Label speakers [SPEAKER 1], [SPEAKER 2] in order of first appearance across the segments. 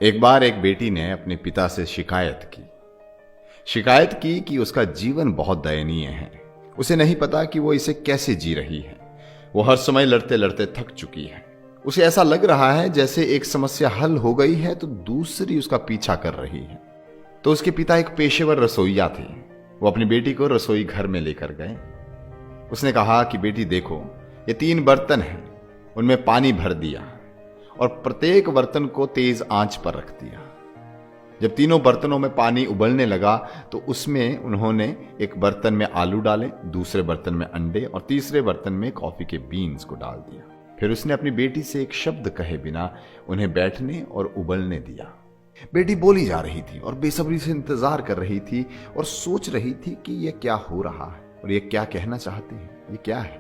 [SPEAKER 1] एक बार एक बेटी ने अपने पिता से शिकायत की कि उसका जीवन बहुत दयनीय है। उसे नहीं पता कि वो इसे कैसे जी रही है। वो हर समय लड़ते लड़ते थक चुकी है। उसे ऐसा लग रहा है जैसे एक समस्या हल हो गई है तो दूसरी उसका पीछा कर रही है। तो उसके पिता एक पेशेवर रसोइया थे। वो अपनी बेटी को रसोई घर में लेकर गए। उसने कहा कि बेटी देखो, ये 3 बर्तन हैं, उनमें पानी भर दिया और प्रत्येक बर्तन को तेज आंच पर रख दिया। जब तीनों बर्तनों में पानी उबलने लगा तो उसमें उन्होंने एक बर्तन में आलू डाले, दूसरे बर्तन में अंडे और तीसरे बर्तन में कॉफी के बीन्स को डाल दिया। फिर उसने अपनी बेटी से एक शब्द कहे बिना उन्हें बैठने और उबलने दिया। बेटी बोली जा रही थी और बेसब्री से इंतजार कर रही थी और सोच रही थी कि यह क्या हो रहा है और ये क्या कहना चाहते हैं, ये क्या है।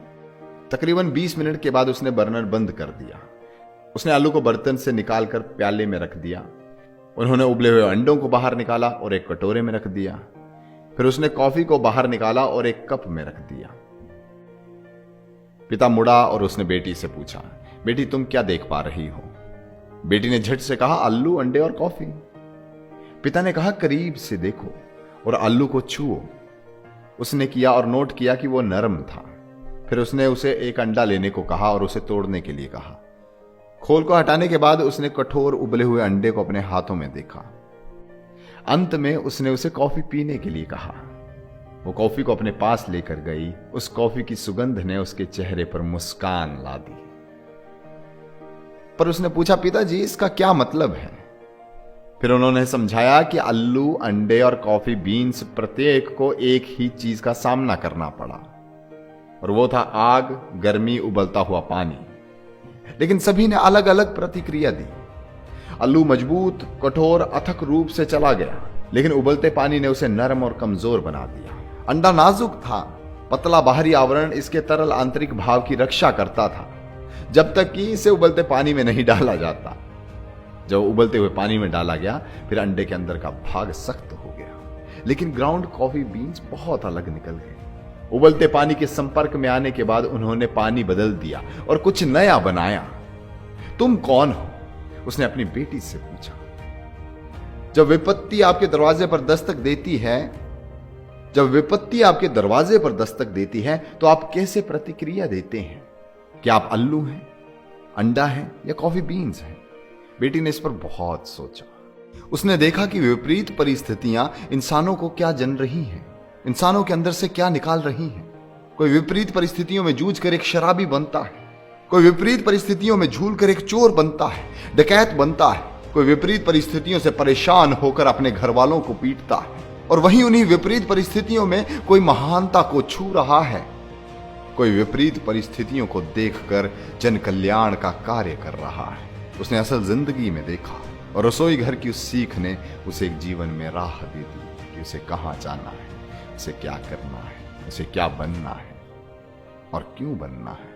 [SPEAKER 1] तकरीबन 20 मिनट के बाद उसने बर्नर बंद कर दिया। उसने आलू को बर्तन से निकालकर प्याले में रख दिया। उन्होंने उबले हुए अंडों को बाहर निकाला और एक कटोरे में रख दिया। फिर उसने कॉफी को बाहर निकाला और एक कप में रख दिया। पिता मुड़ा और उसने बेटी से पूछा, बेटी तुम क्या देख पा रही हो? बेटी ने झट से कहा, आलू, अंडे और कॉफी। पिता ने कहा, करीब से देखो और आलू को छुओ। उसने किया और नोट किया कि वो नरम था। फिर उसने उसे एक अंडा लेने को कहा और उसे तोड़ने के लिए कहा। खोल को हटाने के बाद उसने कठोर उबले हुए अंडे को अपने हाथों में देखा। अंत में उसने उसे कॉफी पीने के लिए कहा। वो कॉफी को अपने पास लेकर गई। उस कॉफी की सुगंध ने उसके चेहरे पर मुस्कान ला दी। पर उसने पूछा, पिताजी इसका क्या मतलब है? फिर उन्होंने समझाया कि आलू, अंडे और कॉफी बीन्स प्रत्येक को एक ही चीज का सामना करना पड़ा और वो था आग, गर्मी, उबलता हुआ पानी। लेकिन सभी ने अलग अलग प्रतिक्रिया दी। आलू मजबूत, कठोर, अथक रूप से चला गया, लेकिन उबलते पानी ने उसे नरम और कमजोर बना दिया। अंडा नाजुक था, पतला बाहरी आवरण इसके तरल आंतरिक भाव की रक्षा करता था जब तक कि इसे उबलते पानी में नहीं डाला जाता। जब उबलते हुए पानी में डाला गया फिर अंडे के अंदर का भाग सख्त हो गया, लेकिन ग्राउंड कॉफी बीन्स बहुत अलग निकल गए। उबलते पानी के संपर्क में आने के बाद उन्होंने पानी बदल दिया और कुछ नया बनाया। तुम कौन हो? उसने अपनी बेटी से पूछा। जब विपत्ति आपके दरवाजे पर दस्तक देती है तो आप कैसे प्रतिक्रिया देते हैं? क्या आप आलू हैं, अंडा है या कॉफी बीन्स हैं? बेटी ने इस पर बहुत सोचा। उसने देखा कि विपरीत परिस्थितियां इंसानों को क्या जन रही हैं, इंसानों के अंदर से क्या निकाल रही हैं। कोई विपरीत परिस्थितियों में जूझकर एक शराबी बनता है, कोई विपरीत परिस्थितियों में झूलकर एक चोर बनता है, डकैत बनता है, कोई विपरीत परिस्थितियों से परेशान होकर अपने घर वालों को पीटता है और वहीं उन्हीं विपरीत परिस्थितियों में कोई महानता को छू रहा है। कोई विपरीत परिस्थितियों को देखकर जन कल्याण का कार्य कर रहा है। उसने असल जिंदगी में देखा और रसोई घर की उस सीख ने उसे एक जीवन में राह दे दी कि उसे कहां जाना है, उसे क्या करना है, उसे क्या बनना है और क्यों बनना है।